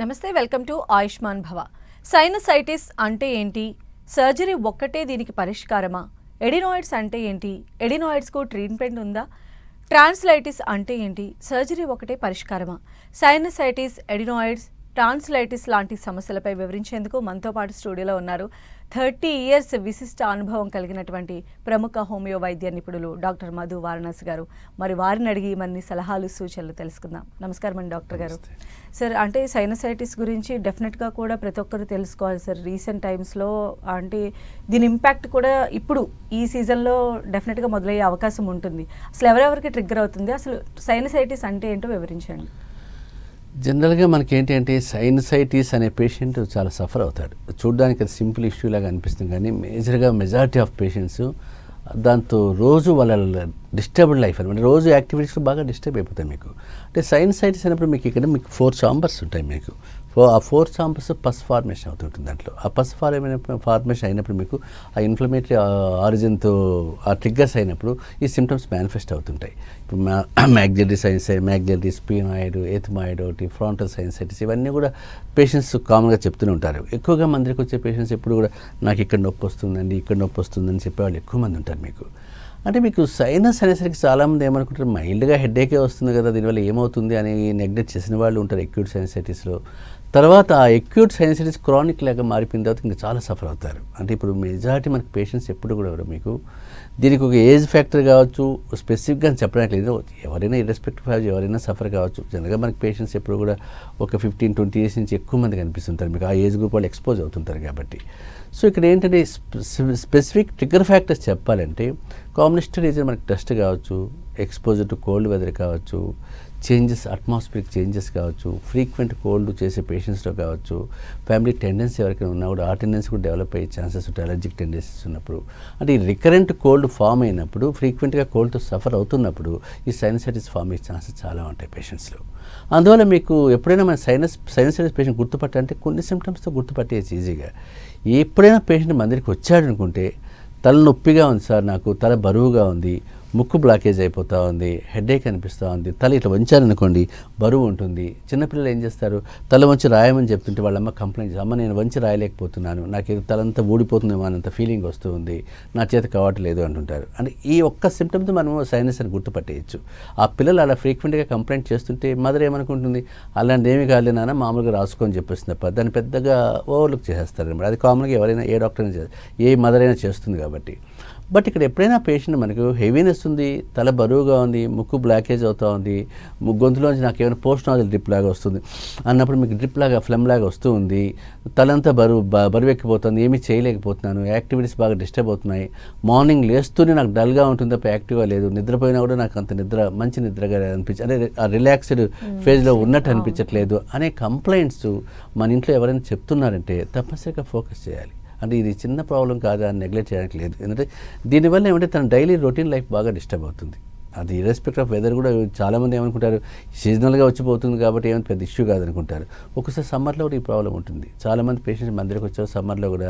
నమస్తే, welcome to Ayushman భవ. Sinusitis అంటే ఏంటి? సర్జరీ ఒక్కటే దీనికి పరిష్కారమా? ఎడినాయిడ్స్ అంటే ఏంటి? ఎడినాయిడ్స్కు ట్రీట్మెంట్ ఉందా? ట్రాన్స్లైటిస్ అంటే ఏంటి? సర్జరీ ఒకటే పరిష్కారమా? సైనసైటిస్, ఎడినాయిడ్స్, ట్రాన్స్లైటిస్ లాంటి సమస్యలపై వివరించేందుకు మనతో పాటు స్టూడియోలో ఉన్నారు 30 years విశిష్ట అనుభవం కలిగినటువంటి ప్రముఖ హోమియో వైద్య నిపుణులు డాక్టర్ మధు వారణాసి గారు. మరి వారిని అడిగి మరిన్ని సలహాలు సూచనలు తెలుసుకుందాం. నమస్కారం అండి డాక్టర్ గారు. సార్, అంటే సైనసైటిస్ గురించి డెఫినెట్గా కూడా ప్రతి ఒక్కరు తెలుసుకోవాలి సార్. రీసెంట్ టైమ్స్లో అంటే దీని ఇంపాక్ట్ కూడా ఇప్పుడు ఈ సీజన్లో డెఫినెట్గా మొదలయ్యే అవకాశం ఉంటుంది. అసలు ఎవరెవరికి ట్రిగ్గర్ అవుతుంది? అసలు సైనసైటిస్ అంటే ఏంటో వివరించండి. జనరల్గా మనకి ఏంటి అంటే సైనసైటిస్ అనే పేషెంట్ చాలా సఫర్ అవుతాడు. చూడడానికి అది సింపుల్ ఇష్యూ లాగా అనిపిస్తుంది, కానీ మేజర్గా మెజారిటీ ఆఫ్ పేషెంట్స్ దాంతో రోజు వాళ్ళ డిస్టర్బ్డ్ లైఫ్ అనమాట, రోజు యాక్టివిటీస్లో బాగా డిస్టర్బ్ అయిపోతాయి. మీకు అంటే సైనసైటిస్ అయినప్పుడు మీకు ఇక్కడ మీకు 4 చాంబర్స్ ఉంటాయి. మీకు ఆ 4 చాంబర్స్ పస్ ఫార్మేషన్ అవుతుంటుంది. దాంట్లో ఆ పస్ ఫార్మేషన్ అయినప్పుడు మీకు ఆ ఇన్ఫ్లమేటరీ ఆరిజిన్తో ఆ ట్రిగ్గర్స్ అయినప్పుడు ఈ సిమ్టమ్స్ మేనిఫెస్ట్ అవుతుంటాయి. ఇప్పుడు మ్యాగ్జెలిస్, స్పినాయిడ్, ఎథమాయిడ్, ఫ్రాంటల్ సైనసైటిస్, ఇవన్నీ కూడా పేషెంట్స్ కామన్గా చెప్తూనే ఉంటారు. ఎక్కువగా మందికి వచ్చే పేషెంట్స్ ఎప్పుడు కూడా నాకు ఇక్కడ నొప్పి వస్తుందండి, ఇక్కడ నొప్పి వస్తుందని చెప్పేవాళ్ళు ఎక్కువ మంది ఉంటారు. మీకు అంటే మీకు సైనస్ అనేసరికి చాలామంది ఏమనుకుంటారు, మైల్డ్గా హెడేకే వస్తుంది కదా, దీనివల్ల ఏమవుతుంది అని నెగ్లెక్ట్ చేసిన వాళ్ళు ఉంటారు ఎక్యూట్ సైనసైటిస్లో. తర్వాత ఆ ఎక్యూట్ సైనసైటిస్ క్రానిక్ లాగా మారిపోయిన తర్వాత ఇంకా చాలా సఫర్ అవుతారు. అంటే ఇప్పుడు మెజారిటీ మనకి పేషెంట్స్ ఎప్పుడు కూడా మీకు దీనికి ఒక ఏజ్ ఫ్యాక్టర్ కావచ్చు, స్పెసిఫిక్గా చెప్పడానికి లేదు, ఎవరైనా ఇర్రెస్పెక్టివ్ ఆఫ్ ఎవరైనా సఫర్ కావచ్చు. జనరల్గా మనకి పేషెంట్స్ ఎప్పుడు కూడా ఒక 15-20 years నుంచి ఎక్కువ మంది కనిపిస్తుంటారు. మీకు ఆ ఏజ్ గ్రూప్ వాళ్ళు ఎక్స్పోజ్ అవుతుంటారు కాబట్టి. సో ఇక్కడ ఏంటంటే స్పెసిఫిక్ ట్రిగ్గర్ ఫ్యాక్టర్స్ చెప్పాలంటే కామనెస్ట్ రీజన్ మనకి డస్ట్ కావచ్చు, ఎక్స్పోజర్ టు కోల్డ్ వెదర్ కావచ్చు, చేంజెస్, అట్మాస్ఫియరిక్ చేంజెస్ కావచ్చు, ఫ్రీక్వెంట్ కోల్డ్ చేసే పేషెంట్స్లో కావచ్చు, ఫ్యామిలీ టెండెన్సీ ఎవరికైనా ఉన్నా కూడా ఆ టెండెన్సీ కూడా డెవలప్ అయ్యే ఛాన్సెస్ ఉంటాయి. అలర్జిక్ టెండెన్సీస్ ఉన్నప్పుడు, అంటే ఈ రికరెంట్ కోల్డ్ ఫామ్ అయినప్పుడు, ఫ్రీక్వెంట్గా కోల్డ్తో సఫర్ అవుతున్నప్పుడు ఈ సైనసైటిస్ ఫామ్ అయ్యే ఛాన్సెస్ చాలా ఉంటాయి పేషెంట్స్లో. అందువల్ల మీకు ఎప్పుడైనా మన సైనసైటిస్ పేషెంట్ గుర్తుపట్టాలంటే కొన్ని సిమ్టమ్స్తో గుర్తుపట్టేయచ్చు ఈజీగా. ఎప్పుడైనా పేషెంట్ మన దగ్గరికి వచ్చాడు అనుకుంటే, తల నొప్పిగా ఉంది సార్, నాకు తల బరువుగా ఉంది, ముక్కు బ్లాకేజ్ అయిపోతూ ఉంది, హెడేక్ అనిపిస్తూ ఉంది, తల ఇట్లా వంచారనుకోండి బరువు ఉంటుంది. చిన్నపిల్లలు ఏం చేస్తారు, తల వంచి రాయమని చెప్తుంటే వాళ్ళమ్మ కంప్లైంట్ చేస్తారు, అమ్మ నేను వంచి రాయలేకపోతున్నాను, నాకు ఇది తలంతా ఊడిపోతుందేమో అన్నంత ఫీలింగ్ వస్తూ ఉంది, నా చేత కావట్లేదు అంటుంటారు. అంటే ఈ ఒక్క సిమ్టమ్తో మనము సైనస్ అని గుర్తుపట్టేయచ్చు. ఆ పిల్లలు అలా ఫ్రీక్వెంట్గా కంప్లైంట్ చేస్తుంటే మదర్ ఏమనుకుంటుంది, అలాంటి ఏమి కాలేదు నాన్న, మామూలుగా రాసుకొని చెప్పేస్తుంది తప్ప దాన్ని పెద్దగా ఓవర్లుక్ చేసేస్తారు అనమాట. అది కామన్గా ఎవరైనా ఏ డాక్టర్ అయినా ఏ మదర్ అయినా చేస్తుంది కాబట్టి. బట్ ఇక్కడ ఎప్పుడైనా పేషెంట్ మనకు హెవీనెస్ ఉంది, తల బరువుగా ఉంది, ముక్కు బ్లాకేజ్ అవుతూ ఉంది, గొంతులోంచి నాకు ఏమైనా పోస్ట్ నాజల్ డ్రిప్ లాగా వస్తుంది అన్నప్పుడు మీకు డ్రిప్ లాగా ఫ్లమ్ లాగా వస్తూ ఉంది, తలంతా బరువెక్కిపోతుంది, ఏమీ చేయలేకపోతున్నాను, యాక్టివిటీస్ బాగా డిస్టర్బ్ అవుతున్నాయి, మార్నింగ్ లేస్తూనే నాకు డల్గా ఉంటుంది తప్ప యాక్టివ్గా లేదు, నిద్రపోయినా కూడా నాకు అంత మంచి నిద్రగా అంటే ఆ రిలాక్స్డ్ ఫేజ్లో ఉన్నట్టు అనిపించట్లేదు అనే కంప్లైంట్స్ మన ఇంట్లో ఎవరైనా చెప్తున్నారంటే తప్పనిసరిగా ఫోకస్ చేయాలి. అంటే ఇది చిన్న ప్రాబ్లం కాదా అని నెగ్లెక్ట్ చేయడానికి లేదు. ఎందుకంటే దీనివల్ల ఏమంటే తన డైలీ రొటీన్ లైఫ్ బాగా డిస్టర్బ్ అవుతుంది. అది ఇర్రెస్పెక్ట్ ఆఫ్ వెదర్ కూడా చాలామంది ఏమనుకుంటారు, సీజనల్గా వచ్చిపోతుంది కాబట్టి ఏమైనా పెద్ద ఇష్యూ కాదనుకుంటారు. ఒకసారి సమ్మర్లో కూడా ఈ ప్రాబ్లం ఉంటుంది. చాలామంది పేషెంట్స్ మన దగ్గరికి వచ్చారు, సమ్మర్లో కూడా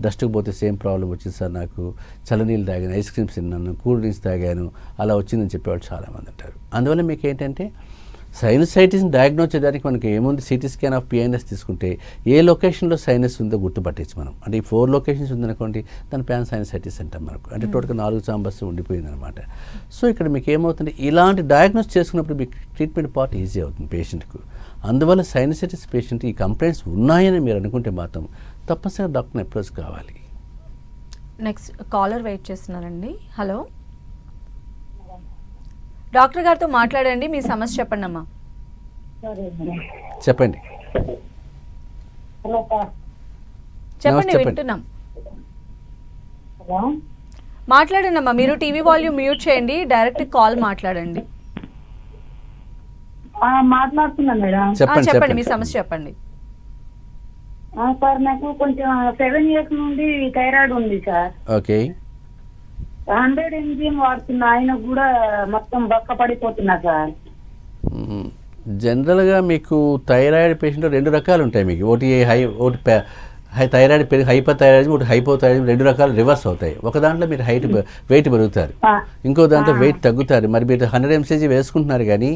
డస్ట్కి పోతే సేమ్ ప్రాబ్లం వచ్చింది సార్, నాకు చల్లనీళ్ళు తాగాను, ఐస్ క్రీమ్స్ తిన్నాను, కూల్ డ్రింక్స్ తాగాను, అలా వచ్చిందని చెప్పేవాళ్ళు చాలామంది అంటారు. అందువల్ల మీకు ఏంటంటే సైనసైటిస్ని డయాగ్నోస్ చేయడానికి మనకి ఏముంది, సిటీ స్కాన్ ఆఫ్ పిఎన్ఎస్ తీసుకుంటే ఏ లొకేషన్లో సైనస్ ఉందో గుర్తుపట్టచ్చు మనం. అంటే ఈ 4 locations ఉందనుకోండి, దాని ప్యాన్ సైనసైటిస్ అంటాం మనకు. అంటే టోటల్గా 4 చాంబర్స్ ఉండిపోయిందనమాట. సో ఇక్కడ మీకు ఏమవుతుంది, ఇలాంటి డయాగ్నోస్ చేసుకున్నప్పుడు మీకు ట్రీట్మెంట్ పార్ట్ ఈజీ అవుతుంది పేషెంట్కు. అందువల్ల సైనసైటిస్ పేషెంట్ ఈ కంప్లైంట్స్ ఉన్నాయని మీరు అనుకుంటే మాత్రం తప్పనిసరిగా డాక్టర్ని అప్రోచ్ కావాలి. నెక్స్ట్ కాలర్ వెయిట్ చేస్తున్నారండి. హలో, డాక్టర్ గారితో మాట్లాడండి, మీ సమస్య చెప్పండి అమ్మా. చెప్పండి చెప్పండి, వింటున్నాం. మాట్లాడండి అమ్మా, మీరు టీవీ వాల్యూమ్ మ్యూట్ చేయండి, డైరెక్ట్ కాల్ మాట్లాడండి. మాట్లాడుతున్నా మేడం. చెప్పండి, మీ సమస్య చెప్పండి. సార్ నాకు కొంచెం 7 years నుండి థైరాయిడ్ ఉంది సార్. ఓకే. 100 mg వాడుతున్నా, ఆయన కూడా మొత్తం బక్క పడిపోతున్నా సార్. జనరల్గా మీకు థైరాయిడ్ పేషెంట్ 2 రకాలు ఉంటాయి. మీకు ఒకటి థైరాయిడ్ హైపర్ థైరాయిడిజం, ఒకటి హైపోథైరాయిడిజం, 2 రకాలు రివర్స్ అవుతాయి. ఒక దాంట్లో మీరు వెయిట్ పెరుగుతారు, ఇంకో దాంట్లో వెయిట్ తగ్గుతారు. మరి మీరు 100 mcg వేసుకుంటున్నారు కానీ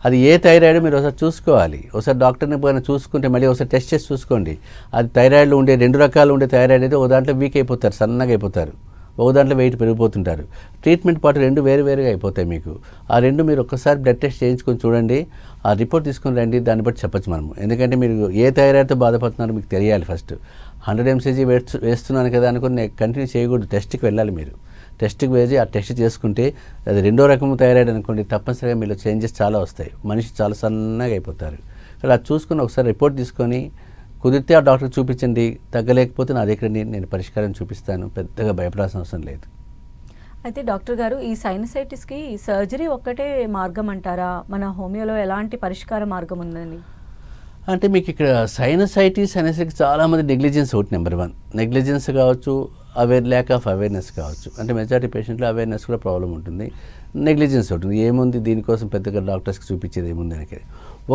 అది ఏ థైరాయిడ్ మీరు ఒకసారి చూసుకోవాలి. ఒకసారి డాక్టర్ని పోయినా చూసుకుంటే మళ్ళీ ఒకసారి టెస్ట్ చేసి చూసుకోండి. అది థైరాయిడ్లో ఉండే 2 రకాలు ఉండే థైరాయిడ్ అయితే ఒక దాంట్లో వీక్ అయిపోతారు, సన్నగా అయిపోతారు, ఒక దాంట్లో వెయిట్ పెరిగిపోతుంటారు. ట్రీట్మెంట్ పాటు 2 వేరుగా అయిపోతాయి మీకు. ఆ 2 మీరు ఒక్కసారి బ్లడ్ టెస్ట్ చేయించుకొని చూడండి, ఆ రిపోర్ట్ తీసుకొని రండి, దాన్ని బట్టి చెప్పచ్చు మనము. ఎందుకంటే మీరు ఏ థైరాయిడ్తో బాధపడుతున్నారో మీకు తెలియాలి. ఫస్ట్ 100 mcg వేస్తున్నాను కదా అనుకుని నేను కంటిన్యూ చేయకూడదు, టెస్ట్కి వెళ్ళాలి. మీరు టెస్ట్కి వేసి ఆ టెస్ట్ చేసుకుంటే అది 2వ రకం థైరాయిడ్ అనుకోండి, తప్పనిసరిగా మీలో చేంజెస్ చాలా వస్తాయి, మనిషి చాలా సన్నగా అయిపోతారు. అలా చూసుకుని ఒకసారి రిపోర్ట్ తీసుకొని కుదిరితే ఆ డాక్టర్కి చూపించండి, తగ్గలేకపోతే నా దగ్గర నేను పరిష్కారం చూపిస్తాను, పెద్దగా భయపడాల్సిన అవసరం లేదు. అయితే డాక్టర్ గారు, ఈ సైనసైటిస్కి సర్జరీ ఒక్కటే మార్గం అంటారా? మన హోమియోలో ఎలాంటి పరిష్కార మార్గం ఉందండి? అంటే మీకు ఇక్కడ సైనసైటిస్ అనేసరికి చాలామంది నెగ్లిజెన్స్ ఒకటి నెంబర్ 1. నెగ్లిజెన్స్ కావచ్చు, ల్యాక్ ఆఫ్ అవేర్నెస్ కావచ్చు. అంటే మెజారిటీ పేషెంట్లో అవేర్నెస్ కూడా ప్రాబ్లం ఉంటుంది, నెగ్లిజెన్స్ ఉంటుంది. ఏముంది దీనికోసం పెద్దగా డాక్టర్స్కి చూపించేది ఏముంది అనేది.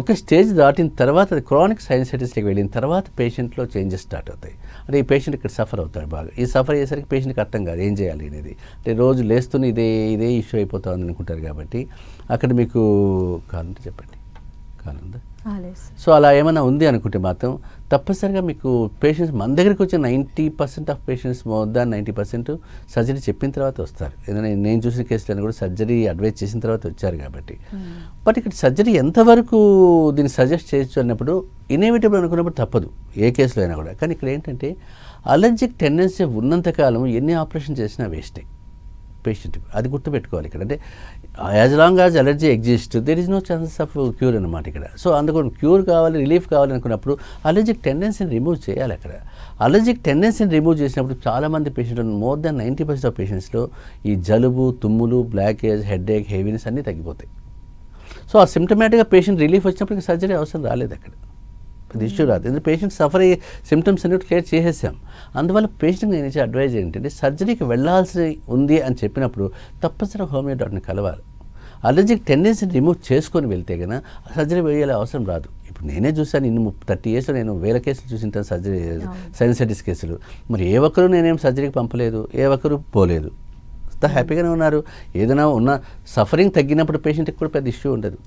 ఒక స్టేజ్ దాటిన తర్వాత అది క్రానిక్ సైనసైటిస్కి వెళ్ళిన తర్వాత పేషెంట్లో చేంజెస్ స్టార్ట్ అవుతాయి. అంటే ఈ పేషెంట్ ఇక్కడ సఫర్ అవుతాడు బాగా. ఈ సఫర్ అయ్యేసరికి పేషెంట్కి అర్థం కాదు ఏం చేయాలి అనేది. అంటే రోజు లేస్తూనే ఇదే ఇష్యూ అయిపోతుంది అనుకుంటారు. కాబట్టి అక్కడ మీకు కావాలంటే చెప్పండి, కావాలందా? సో అలా ఏమైనా ఉంది అనుకుంటే మాత్రం తప్పనిసరిగా మీకు పేషెంట్స్ మన దగ్గరికి వచ్చే 90% of patients, more than 90% surgery చెప్పిన తర్వాత వస్తారు. ఏదైనా నేను చూసిన కేసులను కూడా సర్జరీ అడ్వైజ్ చేసిన తర్వాత వచ్చారు కాబట్టి. బట్ ఇక్కడ సర్జరీ ఎంతవరకు దీన్ని సజెస్ట్ చేయొచ్చు అన్నప్పుడు ఇన్ఎవిటబుల్ అనుకున్నప్పుడు తప్పదు ఏ కేసులో అయినా కూడా. కానీ ఇక్కడ ఏంటంటే అలర్జిక్ టెండెన్సీ ఉన్నంతకాలం ఎన్ని ఆపరేషన్ చేసినా వేస్టే పేషెంట్. అది గుర్తుపెట్టుకోవాలి ఇక్కడ. అంటే as long as allergy exist there is no chances of cure అనమాట ఇక్కడ. సో అందుకని క్యూర్ కావాలి, రిలీఫ్ కావాలి అనుకున్నప్పుడు అలర్జిక్ టెండెన్సీని రిమూవ్ చేయాలి అక్కడ. అలర్జిక్ టెండెన్సీని రిమూవ్ చేసినప్పుడు చాలామంది పేషెంట్లు, మోర్ దాన్ 90% ఆఫ్ పేషెంట్స్లో ఈ జలుబు, తుమ్ములు, బ్లాకేజ్, హెడేక్, హెవీనెస్ అన్నీ తగ్గిపోతాయి. సో ఆ సిమ్టమేటిక్గా పేషెంట్ రిలీఫ్ వచ్చినప్పుడు సర్జరీ అవసరం రాలేదు అక్కడ, అది ఇష్యూ రాదు. ఎందుకంటే పేషెంట్ సఫర్ అయ్యే సిమ్టమ్స్ అన్ని క్లియర్ చేసేసాం. అందువల్ల పేషెంట్కి నేను ఇచ్చే అడ్వైజ్ ఏంటంటే సర్జరీకి వెళ్ళాల్సి ఉంది అని చెప్పినప్పుడు తప్పనిసరిగా హోమియో డాక్టర్ని కలవాలి. అలర్జిక్ టెండెన్సీని రిమూవ్ చేసుకొని వెళ్తే కన్నా సర్జరీ వేయాలి అవసరం రాదు. ఇప్పుడు నేనే చూసాను, 30 yearsలో నేను 1000 కేసులు చూసింటాను సర్జరీ, సైనసైటిస్ కేసులు. మరి ఏ ఒక్కరు నేనేం సర్జరీకి పంపలేదు, ఏ ఒక్కరు పోలేదు, హ్యాపీగానే ఉన్నారు. ఏదైనా ఉన్న సఫరింగ్ తగ్గినప్పుడు పేషెంట్కి కూడా పెద్ద ఇష్యూ ఉండదు.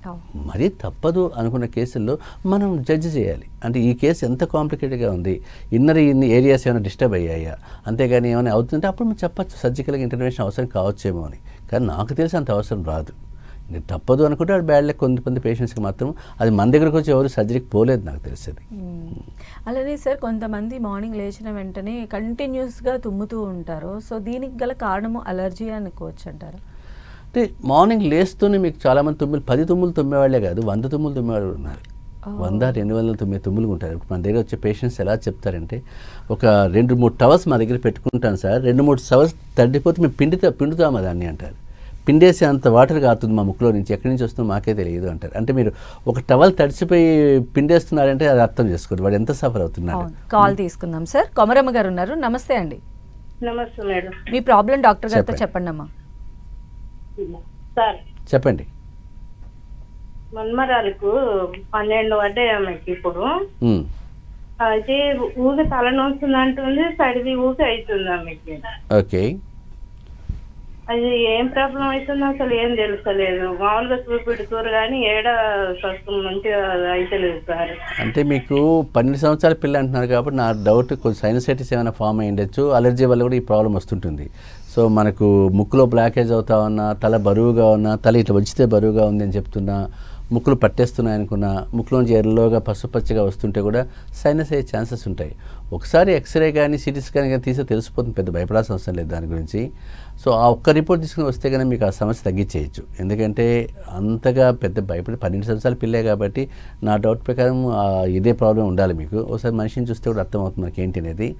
మరీ తప్పదు అనుకున్న కేసుల్లో మనం జడ్జ్ చేయాలి. అంటే ఈ కేసు ఎంత కాంప్లికేటెడ్గా ఉంది, ఇన్ని ఏరియాస్ ఏమైనా డిస్టర్బ్ అయ్యాయా, అంతేగాని ఏమైనా అవుతుంటే అప్పుడు మనం చెప్పచ్చు సర్జికల్గా ఇంటర్వెన్షన్ అవసరం కావచ్చేమో అని. కానీ నాకు తెలిసి అంత అవసరం రాదు. నేను తప్పదు అనుకుంటే అది బ్యాడ్ లక్. కొంతమంది పేషెంట్స్కి మాత్రం అది మన దగ్గరకు వచ్చి ఎవరు సర్జరీకి పోలేదు నాకు తెలిసేది. అలానే సార్, కొంతమంది మార్నింగ్ లేచిన వెంటనే కంటిన్యూస్గా తుమ్ముతూ ఉంటారు. సో దీనికి గల కారణము అలర్జీ అనుకోవచ్చు అంటారు? అంటే మార్నింగ్ లేస్తూనే మీకు చాలామంది 10 తుమ్ములు తుమ్మేవాళ్ళే కాదు, 100 తుమ్ములు తుమ్మేవాళ్ళు ఉన్నారు. 100-200 తుమ్ములు ఉంటారు. మన దగ్గర వచ్చే పేషెంట్స్ ఎలా చెప్తారంటే, ఒక 2-3 టవర్స్ మా దగ్గర పెట్టుకుంటాను సార్, 2-3 టవర్స్ తగ్గిపోతే మేము పిండుతాము దాన్ని అంటారు. పిండేసి అంత వాటర్ కారుతుంది మా ముక్కులో నుంచి, ఎక్కడి నుంచి వస్తుందో మాకే తెలియదు అంటారు. అంటే మీరు ఒక టవల్ తడిచిపోయి పిండేస్తున్నారంటే అది అర్థం చేసుకోండి వాడు ఎంత సఫర్ అవుతున్నాడు. కాల్ తీసుకుందాం సార్. కొమరమ్మ గారు ఉన్నారు, నమస్తే అండి. నమస్తే మేడం. మీ ప్రాబ్లం డాక్టర్ గారితో చెప్పండి అమ్మా. సార్ చెప్పండి. మన్మరాలకు 12 పడ్డాయి ఆమెకి ఇప్పుడు. అయితే ఊగి తలనొస్తుంది అంటుంది, సడిది ఊగి అవుతుంది ఆమెకి. ఓకే, అది ఏం ప్రాబ్లం అవుతుందో అసలు ఏం తెలుస్తలేదు. మామూలుగా చూపెడుతారు కానీ ఏడ స్వస్థం మంచిగా అయితలేదు సార్. అంటే మీకు 12 సంవత్సరాల పిల్ల అంటున్నారు కాబట్టి నా డౌట్ కొంచెం సైనసైటిస్ ఏమైనా ఫామ్ అయ్యి ఉండొచ్చు. అలర్జీ వల్ల కూడా ఈ ప్రాబ్లం వస్తుంటుంది. సో మనకు ముక్కులో బ్లాకేజ్ అవుతా ఉన్నా, తల బరువుగా ఉన్నా, తల ఇట్లా వంచితే బరువుగా ఉంది అని చెప్తున్నా, ముక్కులు పట్టేస్తున్నాయి అనుకున్నా, ముక్కులోంచి ఎర్రలోగా పసుపచ్చగా వస్తుంటే కూడా సైనస్ అయ్యే ఛాన్సెస్ ఉంటాయి. ఒకసారి ఎక్స్రే కానీ సిటీ స్కాన్ కానీ తీస్తే తెలిసిపోతుంది, పెద్ద భయపడాల్సిన అవసరం లేదు దాని గురించి. సో ఆ ఒక్క రిపోర్ట్ తీసుకుని వస్తే కానీ మీకు ఆ సమస్య తగ్గించేయచ్చు. ఎందుకంటే అంతగా పెద్ద భయపడి 12 సంవత్సరాల పిల్లే కాబట్టి నా డౌట్ ప్రకారం ఇదే ప్రాబ్లం ఉండాలి మీకు. ఒకసారి మనిషిని చూస్తే కూడా అర్థమవుతుంది మనకి ఏంటి అనేది.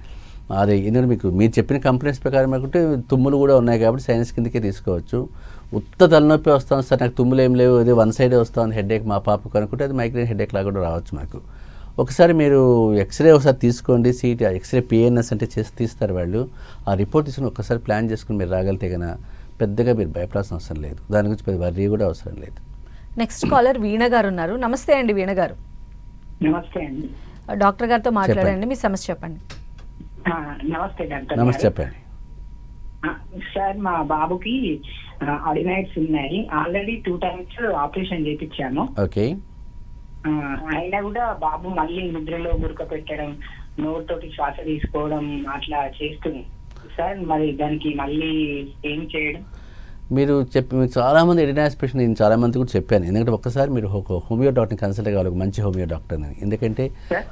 అదే ఎందుకంటే మీకు మీరు చెప్పిన కంప్లైంట్స్ ప్రకారం అనుకుంటే తుమ్ములు కూడా ఉన్నాయి కాబట్టి సైనస్ కిందకే తీసుకోవచ్చు. ఉత్త తలనొప్పి వస్తాను సార్, నాకు తుమ్ములు ఏం లేవు, ఇది వన్ సైడే వస్తాను హెడేక్ మా పాపకు అనుకుంటే అది మైగ్రేన్ హెడేక్ లాగా కూడా రావచ్చు మాకు. ఒకసారి మీరు ఎక్స్రే ఒకసారి తీసుకోండి, సిటీ ఎక్స్రే పిఎన్ఎస్ అంటే చేసి తీస్తారు వాళ్ళు. ఆ రిపోర్ట్ తీసుకుని ఒకసారి ప్లాన్ చేసుకుని మీరు రాగలితే కన్నా పెద్దగా మీరు భయపడాల్సిన అవసరం లేదు, దాని గురించి పెద్ద వర్రీ కూడా అవసరం లేదు. నెక్స్ట్ కాలర్ వీణ గారు ఉన్నారు, నమస్తే అండి వీణ గారు. నమస్తే అండి. డాక్టర్ గారితో మాట్లాడండి, మీ సమస్య చెప్పండి. ఆ, నమస్తే డాక్టర్ నమస్తే, గారు. చెప్పండి. ఆ, సార్ మా బాబుకి అడినైట్స్ ఉన్నాయి. ఆల్రెడీ 2 times ఆపరేషన్ చేయించాము. ఓకే. అయినా కూడా బాబు మళ్ళీ నిద్రలో గురక పెట్టడం, నోటితోటి శ్వాస తీసుకోవడం అట్లా చేస్తుంది సార్. మరి దానికి మళ్ళీ ఏం చేయడం? మీరు చాలామంది ఎడినాయిస్ పేషెంట్ నేను చాలామంది కూడా చెప్పాను. ఎందుకంటే ఒక్కసారి మీరు ఒక హోమియో డాక్టర్ని కన్సల్ట్ కావాలి, ఒక మంచి హోమియో డాక్టర్ అని. ఎందుకంటే సార్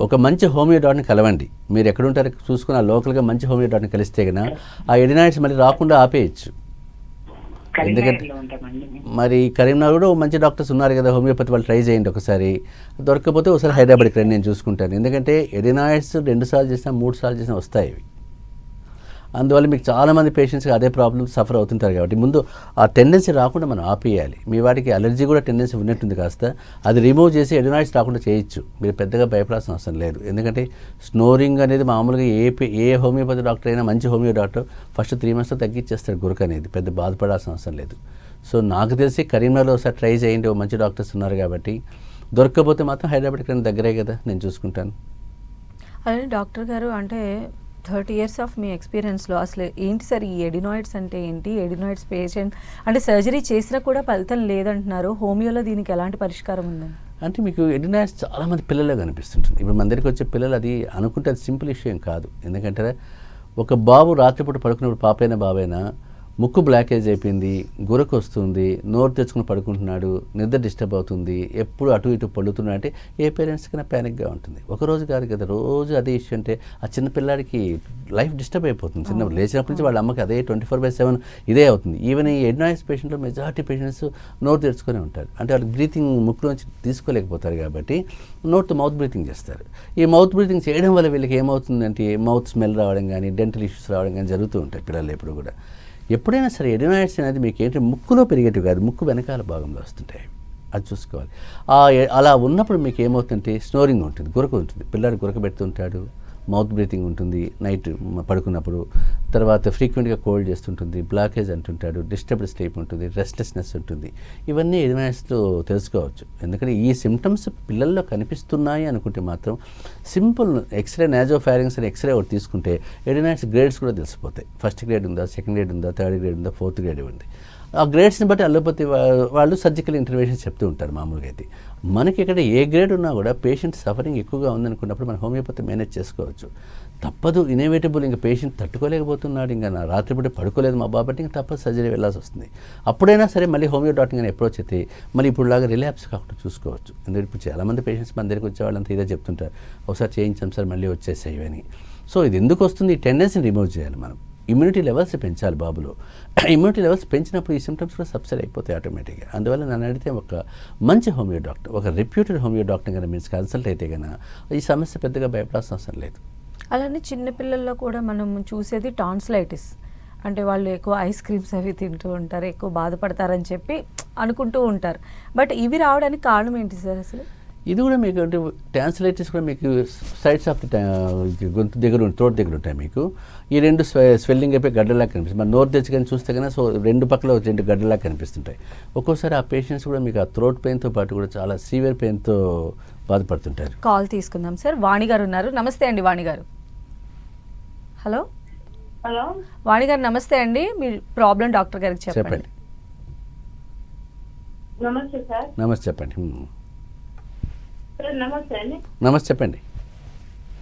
ఒక మంచి హోమియో డాక్టర్ని కలవండి. మీరు ఎక్కడుంటారో చూసుకుని ఆ లోకల్గా మంచి హోమియో డాక్టర్ని కలిస్తే కన్నా ఆ ఎడినాయిడ్స్ మళ్ళీ రాకుండా ఆపేయచ్చు. ఎందుకంటే కరీంనగర్లో ఉంటామండి మేము. మరి కరీంనగర్ కూడా మంచి డాక్టర్స్ ఉన్నారు కదా హోమియోపతి, వాళ్ళు ట్రై చేయండి ఒకసారి. దొరకకపోతే ఒకసారి హైదరాబాద్కి రండి, నేను చూసుకుంటాను. ఎందుకంటే ఎడినాయిడ్స్ 2 సార్లు చేసినా 3 సార్లు చేసినా వస్తాయి ఇవి. అందువల్ల మీకు చాలామంది పేషెంట్స్కి అదే ప్రాబ్లమ్ సఫర్ అవుతుంటారు. కాబట్టి ముందు ఆ టెండెన్సీ రాకుండా మనం ఆపేయాలి. మీ వాటికి అలర్జీ కూడా టెండెన్సీ ఉన్నట్టుంది, కాస్త అది రిమూవ్ చేసి ఎడినాయిడ్స్ రాకుండా చేయొచ్చు. మీరు పెద్దగా భయపడాల్సిన అవసరం లేదు. ఎందుకంటే స్నోరింగ్ అనేది మామూలుగా ఏ హోమియోపతి డాక్టర్ అయినా, మంచి హోమియో డాక్టర్ ఫస్ట్ 3 monthsలో తగ్గించేస్తాడు గురక అనేది. పెద్ద బాధపడాల్సిన అవసరం లేదు. సో నాకు తెలిసి కరీంనగర్లో ఒకసారి ట్రై చేయండి, ఓ మంచి డాక్టర్స్ ఉన్నారు కాబట్టి. దొరకకపోతే మాత్రం హైదరాబాద్కి దగ్గరే కదా, నేను చూసుకుంటాను. అలానే డాక్టర్ గారు, అంటే 30 years ఆఫ్ మీ ఎక్స్పీరియన్స్లో అసలు ఏంటి సార్ ఈ ఎడినాయిడ్స్ అంటే ఏంటి? ఎడినాయిడ్స్ పేషెంట్ అంటే సర్జరీ చేసినా కూడా ఫలితం లేదంటున్నారు. హోమియోలో దీనికి ఎలాంటి పరిష్కారం ఉందండి? అంటే మీకు ఎడినాయిడ్స్ చాలామంది పిల్లల్లో కనిపిస్తుంటుంది. ఇప్పుడు మన దగ్గరికి వచ్చే పిల్లలు అది అనుకుంటే అది సింపుల్ విషయం కాదు. ఎందుకంటే ఒక బాబు రాత్రిపూట పడుకున్నప్పుడు పాపైనా బాబైనా ముక్కు బ్లాకేజ్ అయిపోయింది, గురకు వస్తుంది, నోరు తెచ్చుకుని పడుకుంటున్నాడు, నిద్ర డిస్టర్బ్ అవుతుంది, ఎప్పుడు అటు ఇటు పడుతున్నాడు అంటే ఏ పేరెంట్స్కైనా ప్యానిక్గా ఉంటుంది. ఒక రోజు కాదు కదా, రోజు అదే ఇష్యూ అంటే ఆ చిన్న పిల్లాడికి లైఫ్ డిస్టర్బ్ అయిపోతుంది. చిన్న లేచినప్పటి నుంచి వాళ్ళ అమ్మకి అదే 24/7 ఇదే అవుతుంది. ఈవెన్ ఈ ఎడినాయిడ్స్ పేషెంట్లో మెజారిటీ పేషెంట్స్ నోరు తెరుచుకొని ఉంటారు. అంటే వాళ్ళు బ్రీతింగ్ ముక్కులోంచి తీసుకోలేకపోతారు కాబట్టి నోట్తో మౌత్ బ్రీతింగ్ చేస్తారు. ఈ మౌత్ బ్రీతింగ్ చేయడం వల్ల వీళ్ళకి ఏమవుతుందంటే మౌత్ స్మెల్ రావడం కానీ, డెంటల్ ఇష్యూస్ రావడం కానీ జరుగుతూ ఉంటాయి పిల్లలు ఎప్పుడు కూడా. ఎప్పుడైనా సరే ఎడినాయిడ్స్ అనేది మీకు ఏంటంటే ముక్కులో పెరిగేటివి కాదు, ముక్కు వెనకాల భాగంలో వస్తుంటాయి. అది చూసుకోవాలి. అలా ఉన్నప్పుడు మీకు ఏమవుతుందంటే స్నోరింగ్ ఉంటుంది, గురక ఉంటుంది. పిల్లాడు గురక పెడుతుంటాడు, మౌత్ బ్రీతింగ్ ఉంటుంది నైట్ పడుకున్నప్పుడు. తర్వాత ఫ్రీక్వెంట్గా కోల్డ్ చేస్తుంటుంది, బ్లాకేజ్ అంటుంటాడు, డిస్టర్బ్డ్ స్లీప్ ఉంటుంది, రెస్ట్లెస్నెస్ ఉంటుంది. ఇవన్నీ ఎడినాయిడ్స్లో తెలుసుకోవచ్చు. ఎందుకంటే ఈ సిమ్టమ్స్ పిల్లల్లో కనిపిస్తున్నాయి అనుకుంటే మాత్రం సింపుల్ ఎక్స్రే, నాజోఫారింగ్స్ అని ఎక్స్రే ఒకటి తీసుకుంటే ఎడినాయిడ్స్ గ్రేడ్స్ కూడా తెలిసిపోతాయి. 1st grade ఉందా, 2nd grade ఉందా, 3rd grade ఉందా, 4th grade ఉంది. ఆ గ్రేడ్స్ని బట్టి అల్లోపతి వాళ్ళు సర్జికల్ ఇంటర్వెన్షన్ చెప్తూ ఉంటారు మామూలుగా అయితే. మనకి ఇక్కడ ఏ గ్రేడ్ ఉన్నా కూడా పేషెంట్ సఫరింగ్ ఎక్కువగా ఉందనుకున్నప్పుడు మనం హోమియోపతి మేనేజ్ చేసుకోవచ్చు. తప్పదు, ఇన్ఎవిటబుల్, ఇంకా పేషెంట్ తట్టుకోలేకపోతున్నాడు, ఇంకా నా రాత్రిపూట పడుకోలేదు మా బాబట్టి, ఇంకా తప్పదు సర్జరీ వెళ్ళాల్సి వస్తుంది. అప్పుడైనా సరే మళ్ళీ హోమియో డాక్టర్ కానీ అప్రోచ్ అయితే మళ్ళీ ఇప్పుడులాగా రిలాప్స్ కాకుండా చూసుకోవచ్చు. ఎందుకంటే ఇప్పుడు చాలామంది పేషెంట్స్ మన దగ్గరికి వచ్చే వాళ్ళంతా ఇదే చెప్తుంటారు, ఒకసారి చేయించాం సార్ మళ్ళీ వచ్చేసాయి అని. సో ఇది ఎందుకు వస్తుంది? ఈ టెండెన్సీని రిమూవ్ చేయాలి మనం. ఇమ్యూనిటీ లెవెల్స్ పెంచాలి బాబులో. ఇమ్యూనిటీ లెవెల్స్ పెంచినప్పుడు ఈ సిమ్టమ్స్ కూడా సబ్సైడ్ అయిపోతాయి ఆటోమేటిక్గా. అందువల్ల నన్ను అడిగితే ఒక మంచి హోమియో డాక్టర్, ఒక రెప్యూటెడ్ హోమియో డాక్టర్ కనుక మీరు కన్సల్ట్ అయితే కనుక ఈ సమస్య పెద్దగా భయపడాల్సిన అవసరం లేదు. అలానే చిన్నపిల్లల్లో కూడా మనం చూసేది టాన్సిలైటిస్. అంటే వాళ్ళు ఎక్కువ ఐస్ క్రీమ్స్ అవి తింటూ ఉంటారు, ఎక్కువ బాధపడతారని చెప్పి అనుకుంటూ ఉంటారు. బట్ ఇవి రావడానికి కారణం ఏంటి సార్ అసలు? ఇది కూడా మీకు అంటే టాన్సిలైటిస్ కూడా మీకు సైడ్స్ ఆఫ్ ది గొంతు దగ్గర, థ్రోట్ దగ్గర ఉంటాయి. మీకు ఈ 2 స్వెల్లింగ్ అయిపోయి గడ్డలాగా కనిపిస్తుంది. మన నోరు తెచ్చి కానీ చూస్తే కన్నా సో 2 పక్కల 2 గడ్డలాగా కనిపిస్తుంటాయి. ఒక్కోసారి ఆ పేషెంట్స్ కూడా మీకు ఆ థ్రోట్ పెయిన్తో పాటు కూడా చాలా సీవియర్ పెయిన్తో బాధపడుతుంటారు. కాల్ తీసుకుందాం సార్. వాణి గారు ఉన్నారు. నమస్తే అండి వాణి గారు. హలో హలో వాణి గారు నమస్తే అండి. మీ ప్రాబ్లం డాక్టర్ గారికి చెప్పండి. చెప్పండి. నమస్తే సార్. నమస్తే చెప్పండి. సార్ నమస్తే అండి. నమస్తే చెప్పండి.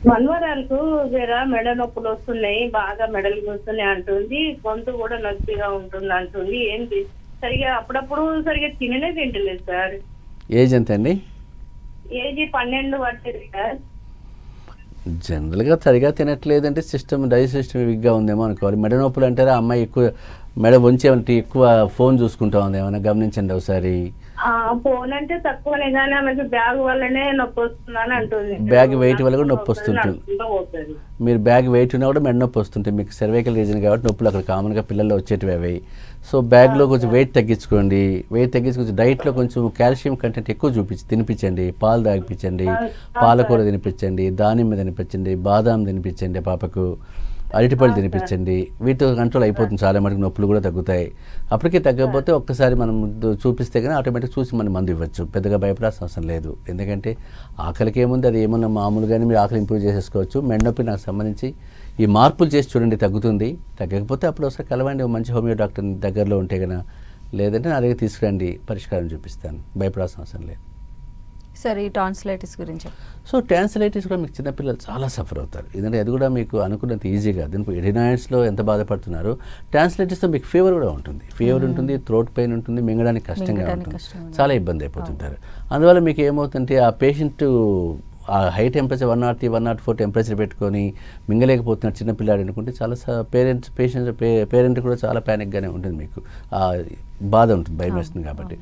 మన్వరాలకు జర మెడ నొప్పులు వస్తున్నాయి, బాగా మెడలు కూస్తున్నాయి అంటుంది, గొంతు కూడా నొప్పిగా ఉంటుంది అంటుంది. ఏంటి సరిగా అప్పుడప్పుడు సరిగా తినలేదు సార్. ఏజ్ ఎంత అండి? ఏజీ 12 పట్టింది సార్. జనరల్గా సరిగా తినట్లేదంటే డైజెస్ట్ సిస్టమ్ వీక్గా ఉందేమో అనుకోవాలి. మెడ నొప్పులు అంటారా, అమ్మాయి ఎక్కువ మెడ వంచేమంటే ఎక్కువ ఫోన్ చూసుకుంటా ఉంది, ఏమైనా గమనించండి ఒకసారి. ఫోన్ అంటే తక్కువనే కానీ ఆమెకు బ్యాగ్ వల్లనే నొప్పి వస్తుందని అంటుంది. బ్యాగ్ వెయిట్ వల్ల కూడా నొప్పి వస్తుంటుంది. మీరు బ్యాగ్ వెయిట్ ఉన్నా కూడా మెడ నొప్పి వస్తుంటుంది. మీకు సర్వైకల్ రీజన్ కాబట్టి నొప్పులు అక్కడ కామన్గా పిల్లల్లో వచ్చేటివి అవి. సో బ్యాగ్లో కొంచెం వెయిట్ తగ్గించుకోండి. వెయిట్ తగ్గించి కొంచెం డైట్లో కొంచెం కాల్షియం కంటెంట్ ఎక్కువ తినిపించండి. పాలు తాగిపించండి, పాలకూర తినిపించండి, దానిమ్మ తినిపించండి, బాదాం తినిపించండి పాపకు. అరటిపళ్ళు తినిపించండి. వీటితో కంట్రోల్ అయిపోతుంది, చాలా మటుకు నొప్పులు కూడా తగ్గుతాయి. అప్పటికే తగ్గకపోతే ఒక్కసారి మనం చూపిస్తే కానీ ఆటోమేటిక్ చూసి మనం మందు ఇవ్వచ్చు, పెద్దగా భయపడాల్సిన అవసరం లేదు. ఎందుకంటే ఆకలికి ఏముంది, అది ఏమన్నా మామూలుగానే మీరు ఆకలి ఇంప్రూవ్ చేసేసుకోవచ్చు. మెడనొప్పి నాకు సంబంధించి ఈ మార్పులు చేసి చూడండి, తగ్గుతుంది. తగ్గకపోతే అప్పుడు ఒకసారి కలవండి ఒక మంచి హోమియో డాక్టర్ దగ్గరలో ఉంటే కనుక, లేదంటే నా దగ్గర తీసుకురండి, పరిష్కారం చూపిస్తాను, భయపడాల్సిన అవసరం లేదు. సార్ ఈ టాన్సిలైటిస్ గురించి సో టాన్సిలైటిస్ కూడా మీకు చిన్నపిల్లలు చాలా సఫర్ అవుతారు. ఎందుకంటే అది కూడా మీకు అనుకున్నంత ఈజీగా, దీనికి ఎడినాయిడ్స్లో ఎంత బాధపడుతున్నారు, టాన్సిలైటిస్తో మీకు ఫీవర్ కూడా ఉంటుంది. ఫీవర్ ఉంటుంది, థ్రోట్ పెయిన్ ఉంటుంది, మింగడానికి కష్టంగా ఉంటుంది, చాలా ఇబ్బంది అయిపోతుంటారు. అందువల్ల మీకు ఏమవుతుందంటే ఆ పేషెంట్ ఆ హై టెంపరేచర్ 103, 104 టెంపరేచర్ పెట్టుకొని మింగలేకపోతున్నారు చిన్నపిల్లాడు అనుకుంటే చాలా పేరెంట్ కూడా చాలా ప్యానిక్గానే ఉంటుంది, మీకు బాధ ఉంటుంది, భయం వేస్తుంది కాబట్టి.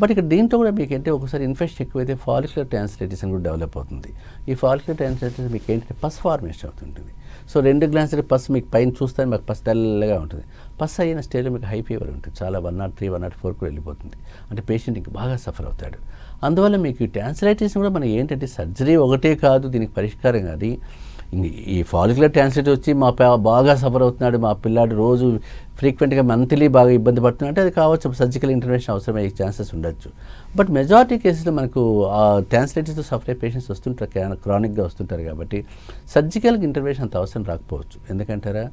బట్ ఇక్కడ దీంట్లో కూడా మీకు ఏంటంటే ఒకసారి ఇన్ఫెక్షన్ ఎక్కువైతే ఫాలిక్యులర్ టాన్సిలైటిస్ అని కూడా డెవలప్ అవుతుంది. ఈ ఫాలిక్యులర్ టాన్సిలైటిస్ మీకు ఏంటంటే పస్ ఫార్మేషన్ అవుతుంటుంది. సో 2 గ్లాసుల పస్ మీకు పైన చూస్తే మాకు పస్ తెల్లగా ఉంటుంది. పస్ అయిన స్టేజ్లో మీకు హై ఫీవర్ ఉంటుంది, చాలా 103, 104 కూడా వెళ్ళిపోతుంది. అంటే పేషెంట్ ఇంకా బాగా సఫర్ అవుతాడు. అందువల్ల మీకు ఈ టాన్సిలైటిస్ కూడా మనం ఏంటంటే సర్జరీ ఒకటే కాదు దీనికి పరిష్కారం. అది ఈ ఫాలిక్యులర్ టాన్సిలైటిస్ వచ్చి బాగా సఫర్ అవుతున్నాడు, మా పిల్లాడు రోజు ఫ్రీక్వెంట్గా మంత్లీ బాగా ఇబ్బంది పడుతున్నాడు అంటే అది కావచ్చు, సర్జికల్ ఇంటర్వెన్షన్ అవసరమయ్యే ఛాన్సెస్ ఉండొచ్చు. బట్ మెజారిటీ కేసెస్లో మనకు ఆ టాన్సిలైటిస్తో సఫర్ అయ్యే పేషెంట్స్ వస్తుంటారు, క్రానిక్గా వస్తుంటారు కాబట్టి సర్జికల్ ఇంటర్వెన్షన్ అంత అవసరం రాకపోవచ్చు. ఎందుకంటారా,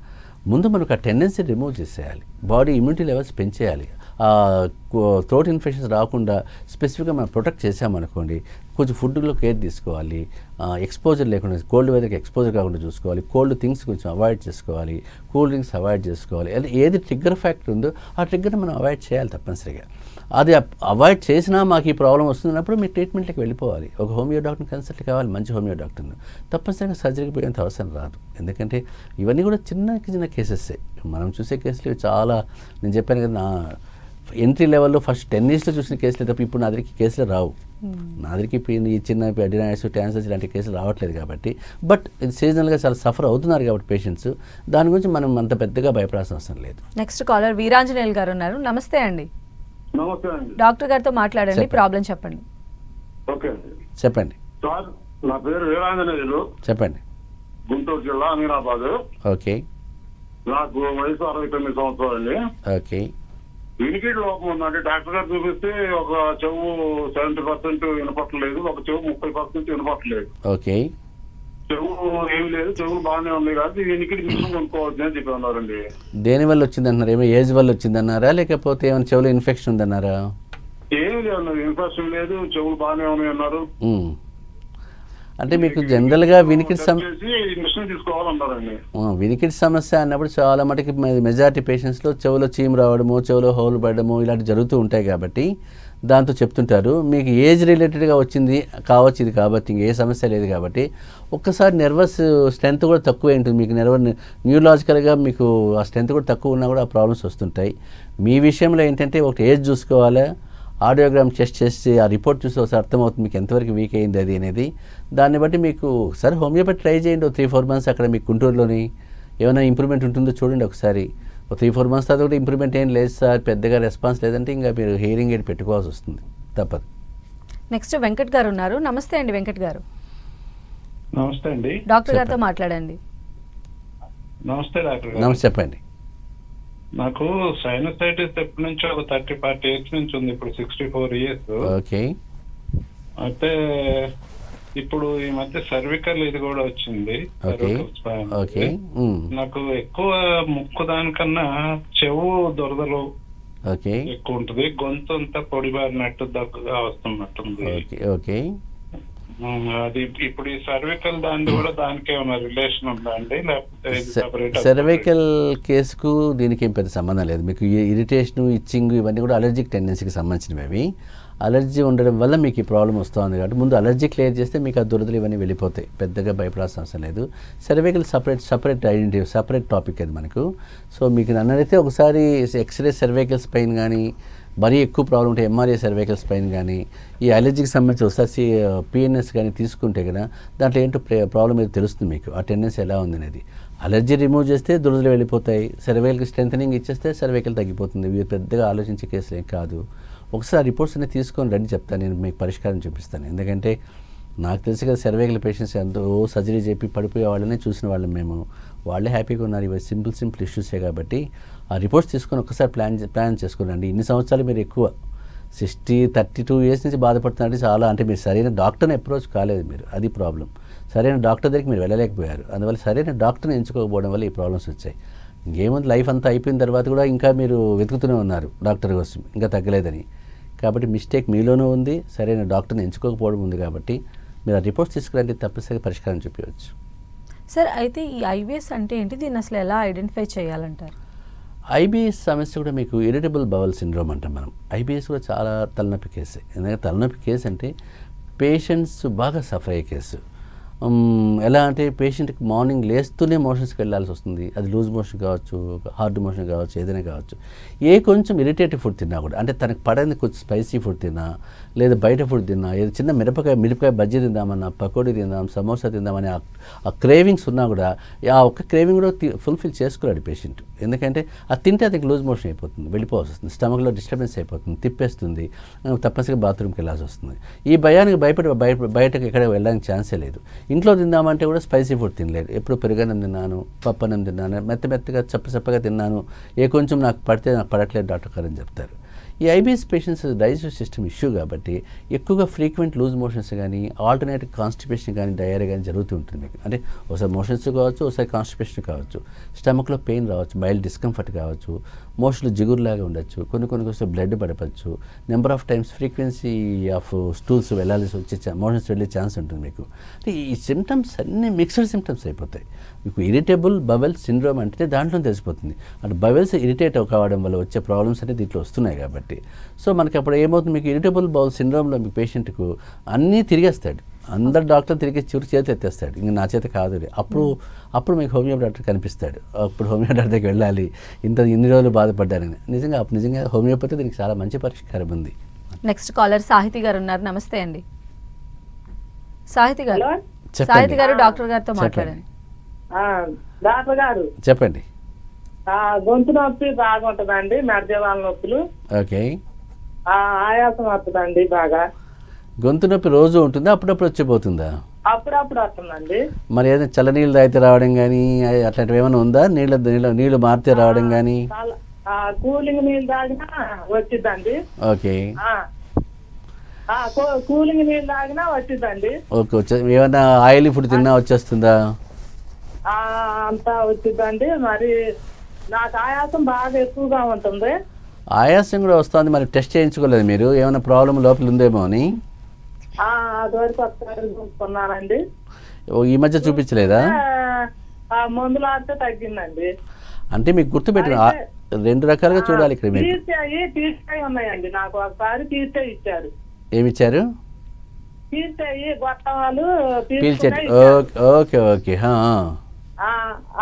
ముందు మనకు ఆ టెండెన్సీ రిమూవ్ చేసేయాలి, బాడీ ఇమ్యూనిటీ లెవెల్స్ పెంచేయాలి. థ్రోట్ ఇన్ఫెక్షన్స్ రాకుండా స్పెసిఫిక్గా మనం ప్రొటెక్ట్ చేసామనుకోండి, కొంచెం ఫుడ్లో కేర్ తీసుకోవాలి, ఎక్స్పోజర్ లేకుండా కోల్డ్ వెదర్కి ఎక్స్పోజర్ కాకుండా చూసుకోవాలి, కోల్డ్ థింగ్స్ కొంచెం అవాయిడ్ చేసుకోవాలి, కూల్ డ్రింక్స్ అవాయిడ్ చేసుకోవాలి. అది ఏది ట్రిగ్గర్ ఫ్యాక్టర్ ఉందో ఆ ట్రిగ్గర్ని మనం అవాయిడ్ చేయాలి తప్పనిసరిగా. అది అవాయిడ్ చేసినా మాకు ఈ ప్రాబ్లం వస్తున్నప్పుడు మీరు ట్రీట్మెంట్కి వెళ్ళిపోవాలి, ఒక హోమియో డాక్టర్ని కన్సల్ట్ కావాలి, మంచి హోమియో డాక్టర్ని. తప్పనిసరిగా సర్జరీకి పోయేంత అవసరం రాదు. ఎందుకంటే ఇవన్నీ కూడా చిన్న కేసెస్సే. మనం చూసే కేసులు చాలా, నేను చెప్పాను కదా, నా ఎంట్రీ లెవెల్లో ఫస్ట్ 10 yearsలో చూసిన కేసులు తప్ప ఇప్పుడు నా దగ్గరికి కేసులు రావు. నా దగ్గరికి ఇప్పుడు ఈ చిన్న అడినాయిడ్స్, టాన్సిల్స్ ఇలాంటి కేసులు రావట్లేదు కాబట్టి. బట్ ఇది సీజనల్గా చాలా సఫర్ అవుతున్నారు కాబట్టి పేషెంట్స్, దాని గురించి మనం అంత పెద్దగా భయపడాల్సిన అవసరం లేదు. నెక్స్ట్ కాలర్ వీరాంజనేయులు గారు ఉన్నారు. నమస్తే అండి. నమస్తే అండి. డాక్టర్ గారితో మాట్లాడండి, చెప్పండి. ప్రాబ్లం చెప్పండి. ఓకే అండి. చెప్పండి. సార్, నా పేరు వీరాంజనేయులు, చెప్పండి. గుంటూరు జిల్లా అమీనాబాద్. ఓకే. నాకు వయసు 69 సంవత్సరాలు అండి. ఓకే. వినికిడి లోపం ఉందండి. డాక్టర్ గారు చూపిస్తే ఒక చెవు 70% వినపట్టలేదు, ఒక చెవు 30% వినపట్టలేదు. ఓకే. చెవు ఏమి లేదు, చెవులు బాగానే ఉంది కాబట్టి వినికిడి మిషన్ కొనుక్కోవచ్చు అని చెప్పి అన్నారండి. దేని వల్ల వచ్చిందన్నారు? ఏమో ఏజ్ వల్ల వచ్చిందన్నారా, లేకపోతే ఏమైనా చెవులో ఇన్ఫెక్షన్ ఉందన్నారా? ఏమి లేదు, ఇన్ఫెక్షన్ లేదు, చెవులు బాగానే ఉన్నాయి అన్నారు. అంటే మీకు జనరల్గా వినికిడి మిషన్ తీసుకోవాలన్నారండి. వినికిడి సమస్య అన్నప్పుడు చాలా మటుకు మెజారిటీ పేషెంట్స్లో చెవులో చీము రావడము, చెవులో హోల్ పడడము ఇలాంటివి జరుగుతూ ఉంటాయి కాబట్టి దాంతో చెప్తుంటారు. మీకు ఏజ్ రిలేటెడ్గా వచ్చింది కావచ్చు ఇది, కాబట్టి ఇంక ఏ సమస్య లేదు కాబట్టి. ఒక్కసారి నర్వస్ స్ట్రెంత్ కూడా తక్కువ ఉంటుంది మీకు, న్యూరలాజికల్గా మీకు ఆ స్ట్రెంత్ కూడా తక్కువ ఉన్నా కూడా ఆ ప్రాబ్లమ్స్ వస్తుంటాయి. మీ విషయంలో ఏంటంటే ఒకటి ఏజ్ చూసుకోవాలి, ఆడియోగ్రామ్ టెస్ట్ చేసి ఆ రిపోర్ట్ చూసి ఒకసారి అర్థమవుతుంది మీకు ఎంతవరకు వీక్ అయింది అది అనేది. దాన్ని బట్టి మీకు సరే హోమియోపతి ట్రై చేయండి, 3-4 months అక్కడ మీకు గుంటూరులోని ఏమైనా ఇంప్రూవ్మెంట్ ఉంటుందో చూడండి ఒకసారి. 3-4 months తర్వాత కూడా ఇంప్రూవ్మెంట్ ఏం లేదు సార్, పెద్దగా రెస్పాన్స్ లేదంటే ఇంకా మీరు హియరింగ్ ఎయిడ్ పెట్టుకోవాల్సి వస్తుంది, తప్పదు. నెక్స్ట్ వెంకట్ గారు ఉన్నారు. నమస్తే అండి వెంకట్ గారు. నమస్తే అండి. డాక్టర్ గారితో మాట్లాడండి. నమస్తే డాక్టర్ గారు. నమస్తే, చెప్పండి. నాకు సైనసైటిస్ ఎప్పటి నుంచో ఒక 30-40 years నుంచి ఉంది, ఇప్పుడు 64 years. ఓకే. అయితే ఇప్పుడు ఈ మధ్య సర్వికల్ ఇది కూడా వచ్చింది. ఓకే. ఓకే. నాకు ఎక్కువ ముక్కు దానికన్నా చెవు దురదలు ఓకే ఎక్కువ ఉంటుంది, గొంతు అంతా పొడిబారినట్టు దగ్గుగా వస్తున్నట్టుంది. ఓకే. ఓకే. అది ఇప్పుడు ఈ సర్వికల్ దాన్ని కూడా దానికి ఏమైనా రిలేషన్ ఉందా అండి, లేకపోతే సర్వైకల్ కేసుకు దీనికి ఏం పెద్ద సంబంధం లేదు. మీకు ఇరిటేషన్, ఇచ్చింగ్ ఇవన్నీ కూడా అలర్జిక్ టెండెన్సీకి సంబంధించినవి. అలర్జీ ఉండడం వల్ల మీకు ఈ ప్రాబ్లం వస్తుంది కాబట్టి ముందు అలర్జీ క్లియర్ చేస్తే మీకు ఆ దురదలు ఇవన్నీ వెళ్ళిపోతాయి, పెద్దగా భయపడాల్సిన అవసరం లేదు. Cervical separate identity, separate topic అది మనకు. సో మీకు నన్నైతే ఒకసారి ఎక్స్రే సర్వైకల్స్ పైన కానీ, మరీ ఎక్కువ ప్రాబ్లం ఉంటే ఎంఆర్ఐ సర్వైకల్ స్పైన్ కానీ, ఈ అలర్జీకి సంబంధించి ఒకసారి పిఎన్ఎస్ కానీ తీసుకుంటే కదా దాంట్లో ఏంటో ప్రాబ్లం ఏదో తెలుస్తుంది మీకు, ఆ టెండెన్సీ ఎలా ఉంది అనేది. అలర్జీ రిమూవ్ చేస్తే దురదలు వెళ్ళిపోతాయి, సర్వైకల్కి స్ట్రెంథనింగ్ ఇచ్చేస్తే సర్వైకల్ తగ్గిపోతుంది. మీరు పెద్దగా ఆలోచించే కేసులు ఏం కాదు. ఒకసారి రిపోర్ట్స్ అనేది తీసుకొని రండి, చెప్తాను నేను, మీకు పరిష్కారం చూపిస్తాను. ఎందుకంటే నాకు తెలిసి కదా సర్వైకల్ పేషెంట్స్ ఎంతో సర్జరీ చెప్పి పడిపోయే వాళ్ళనే చూసిన వాళ్ళం మేము. వాళ్ళే హ్యాపీగా ఉన్నారు. ఇవి సింపుల్ ఇష్యూసే కాబట్టి ఆ రిపోర్ట్స్ తీసుకొని ఒక్కసారి ప్లాన్ చేసుకోండి. ఇన్ని సంవత్సరాలు మీరు ఎక్కువ 32 ఇయర్స్ నుంచి బాధపడుతున్నారంటే చాలా, అంటే మీరు సరైన డాక్టర్ని అప్రోచ్ కాలేదు మీరు, అది ప్రాబ్లం. సరైన డాక్టర్ దగ్గరికి మీరు వెళ్ళలేకపోయారు. అందువల్ల సరైన డాక్టర్ని ఎంచుకోకపోవడం వల్ల ఈ ప్రాబ్లమ్స్ వచ్చాయి. ఇంకేముంది, లైఫ్ అంతా అయిపోయిన తర్వాత కూడా ఇంకా మీరు వెతుకుతూనే ఉన్నారు డాక్టర్ కోసం, ఇంకా తగ్గలేదని. కాబట్టి మిస్టేక్ మీలోనూ ఉంది, సరైన డాక్టర్ని ఎంచుకోకపోవడం ఉంది. కాబట్టి మీరు ఆ రిపోర్ట్స్ తీసుకురండి, తప్పనిసరిగా పరిష్కారం చూపించవచ్చు. సార్ అయితే ఈ ఐబిఎస్ అంటే ఏంటి, దీన్ని అసలు ఎలా ఐడెంటిఫై చేయాలంటారు? ఐబిఎస్ సమస్య కూడా మీకు ఇరిటబుల్ బవల్ సిండ్రోమ్ అంటాం మనం. ఐబిఎస్ కూడా చాలా తలనొప్పి కేసే. ఎందుకంటే తలనొప్పి కేసు అంటే పేషెంట్స్ బాగా సఫర్ అయ్యే కేసు. ఎలా అంటే పేషెంట్కి మార్నింగ్ లేస్తూనే మోషన్స్కి వెళ్ళాల్సి వస్తుంది. అది లూజ్ మోషన్ కావచ్చు, హార్డ్ మోషన్ కావచ్చు, ఏదైనా కావచ్చు. కొంచెం ఇరిటేటివ్ ఫుడ్ తిన్నా కూడా, అంటే తనకు పడని కొంచెం స్పైసీ ఫుడ్ తిన్నా, లేదా బయట ఫుడ్ తిన్నా, ఏదో చిన్న మిరపకాయ బజ్జీ తిందామన్నా, పకోడీ తిందాం, సమోసా తిందామని ఆ క్రేవింగ్స్ ఉన్నా కూడా ఆ ఒక్క క్రేవింగ్ కూడా ఫుల్ఫిల్ చేసుకోలేడు పేషెంట్. ఎందుకంటే అది తింటే అతనికి లూజ్ మోషన్ అయిపోతుంది, వెళ్ళిపోవాల్సి వస్తుంది, స్టమక్లో డిస్టర్బెన్స్ అయిపోతుంది, తిప్పేస్తుంది, తప్పనిసరిగా బాత్రూమ్కి వెళ్ళాల్సి వస్తుంది. ఈ భయానికి బయటకు ఎక్కడ వెళ్ళడానికి ఛాన్సే లేదు. ఇంట్లో తిందామంటే కూడా స్పైసీ ఫుడ్ తినలేదు. ఎప్పుడు పెరుగన్నం తిన్నాను, పప్పన్నం తిన్నాను, మెత్తగా చప్పగా తిన్నాను, కొంచెం నాకు పడట్లేదు డాక్టర్ గారు అని చెప్తారు. ఈ IBS patients digestive system issue కాబట్టి ఎక్కువగా ఫ్రీక్వెంట్ లూజ్ మోషన్స్ కానీ, ఆల్టర్నేటివ్ కాన్స్టిపేషన్ కానీ, డయేరియా కానీ జరుగుతూ ఉంటుంది మీకు. అంటే ఒకసారి మోషన్స్ కావచ్చు, ఒకసారి కాన్స్టిపేషన్ కావచ్చు, స్టమక్లో పెయిన్ రావచ్చు, బైల్ డిస్కంఫర్ట్ కావచ్చు, మోషన్లు జిగురులాగా ఉండొచ్చు, కొన్ని బ్లడ్ పడవచ్చు, number of times frequency of stools వెళ్ళాల్సి వచ్చే మోషన్స్ వెళ్ళే ఛాన్స్ ఉంటుంది మీకు. అంటే ఈ సిమ్టమ్స్ అన్నీ మిక్స్డ్ సిమ్టమ్స్ అయిపోతాయి మీకు. ఇరిటబుల్ బవెల్ సిండ్రోమ్ అంటే దాంట్లో తెలిసిపోతుంది. అంటే బవెల్స్ ఇరిటేట్ కావడం వల్ల వచ్చే ప్రాబ్లమ్స్ అనేది దీంట్లో వస్తున్నాయి కాబట్టి. సో మనకి అప్పుడు ఏమవుతుంది, మీకు ఇరిటబుల్ బౌల్ సిండ్రోమ్లో మీ పేషెంట్కు అన్నీ తిరిగేస్తాడు, అందరు డాక్టర్ తిరిగి చివరి చేతి ఎత్తేస్తాడు, ఇంక నా చేత కాదు. అప్పుడు మీకు హోమియో డాక్టర్ కనిపిస్తాడు. అప్పుడు హోమియో డాక్టర్ దగ్గరికి వెళ్ళాలి, ఇన్ని రోజులు బాధపడ్డారని. నిజంగా హోమియోపతి దీనికి చాలా మంచి పరిష్కారం ఉంది. నెక్స్ట్ కాలర్ సాహితి గారు ఉన్నారు. నమస్తే అండి సాహితి గారు. చెప్పండి. సాహితి గారు డాక్టర్ గారితో మాట్లాడండి. డాక్టర్ గారు చెప్పండి. గొంతు నొప్పి బాగా ఉంటుందండి, మెడజవాళ్ళ నొప్పులు. ఓకే. ఆయాసం వస్తుందండి బాగా. గొంతు నొప్పి రోజు ఉంటుందా, అప్పుడప్పుడు వచ్చిపోతుందా? అప్పుడప్పుడు వస్తుందండి. మరి ఏదైనా చల్లనీళ్ళు తాగితే రావడం కానీ అట్లాంటివి ఏమైనా ఉందా? నీళ్ళు మారితే రావడం కానీ? కూలింగ్ నీళ్ళు తాగినా వచ్చిందండి. ఓకే. కూలింగ్ నీళ్ళు తాగినా వచ్చిందండి. ఓకే. ఏమైనా ఆయిలీ ఫుడ్ తిన్నా వచ్చేస్తుందా? అంతా వచ్చిందండి. మరి నాకు ఆయాసం బాగా ఎక్కువగా ఉంటుంది. ఆయాసం కూడా వస్తుంది, మరి టెస్ట్ చేయించుకోలేదు మీరు? ఏమైనా ప్రాబ్లం లోపల ఉందేమో అని? అదివరకు ఒకసారి చూసుకున్నానండి. ఈ మధ్య చూపించలేదా? మందులు ఆడితే తగ్గిందండి. అంటే మీకు గుర్తుపెట్టిన 2 రకాలుగా చూడాలి ఇక్కడ. మీకు తీర్చాయి ఉన్నాయండి. నాకు ఒకసారి తీర్చాయి ఇచ్చారు. ఏమిచ్చారు? తీర్చాయి గొట్టవాళ్ళు పీల్చేటి. Okay okay.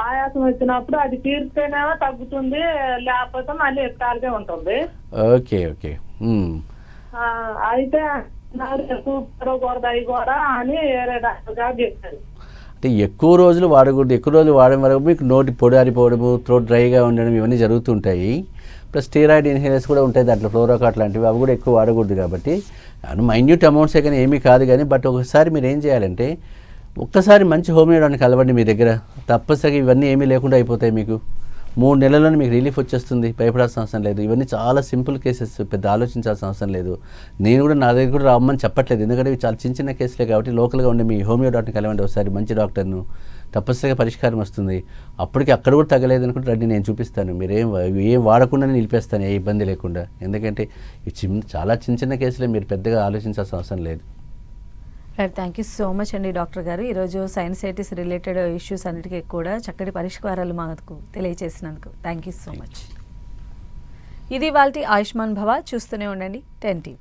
ఆయాసం వచ్చినప్పుడు అది తీర్చేనేమో తగ్గుతుంది, లేకపోతే మళ్ళీ ఎక్కాలిగా ఉంటుంది. Okay okay. అయితే కూడకూడదు అవి కూడా అని వేరే డాక్టర్ గారు చెప్పారు. అంటే ఎక్కువ రోజులు వాడకూడదు. ఎక్కువ రోజులు వాడడం వరకు మీకు నోటి పొడి ఆరిపోవడము, థ్రోట్ డ్రైగా ఉండడం ఇవన్నీ జరుగుతుంటాయి. ప్లస్ స్టీరాయిడ్ ఇన్హేలర్స్ కూడా ఉంటాయి దాంట్లో, ఫ్లోరోకాట్ లాంటివి, అవి కూడా ఎక్కువ వాడకూడదు. కాబట్టి మైన్యూట్ అమౌంట్సే కానీ ఏమీ కాదు. కానీ బట్ ఒకసారి మీరు ఏం చేయాలంటే, ఒక్కసారి మంచి హోమియో డాక్టర్ని కలవండి మీ దగ్గర. తప్పనిసరిగా ఇవన్నీ ఏమీ లేకుండా అయిపోతాయి మీకు. 3 నెలల్లోనే మీకు రిలీఫ్ వచ్చేస్తుంది, భయపడాల్సిన అవసరం లేదు. ఇవన్నీ చాలా సింపుల్ కేసెస్, పెద్ద ఆలోచించాల్సిన అవసరం లేదు. నేను కూడా నా దగ్గర కూడా రమ్మని చెప్పట్లేదు, ఎందుకంటే ఇవి చాలా చిన్న కేసులే కాబట్టి. లోకల్గా ఉండే మీ హోమియో డాక్టర్ని కలవండి ఒకసారి, మంచి డాక్టర్ను, తప్పనిసరిగా పరిష్కారం వస్తుంది. అప్పటికి అక్కడ కూడా తగ్గలేదు అనుకుంటే రండి, నేను చూపిస్తాను. మీరు ఏం వాడకుండానే నిలిపేస్తాను, ఏ ఇబ్బంది లేకుండా. ఎందుకంటే ఇవి చాలా చిన్న కేసులే, మీరు పెద్దగా ఆలోచించాల్సిన అవసరం లేదు. Right, thank you so much అండి డాక్టర్ గారు. ఈరోజు సైనసైటిస్ రిలేటెడ్ ఇష్యూస్ అన్నిటికీ కూడా చక్కటి పరిష్కారాలు మాకు తెలియజేసినందుకు థ్యాంక్ యూ సో మచ్. ఇది వాళ్ళ ఆయుష్మాన్ భవ. చూస్తూనే ఉండండి 10 TV.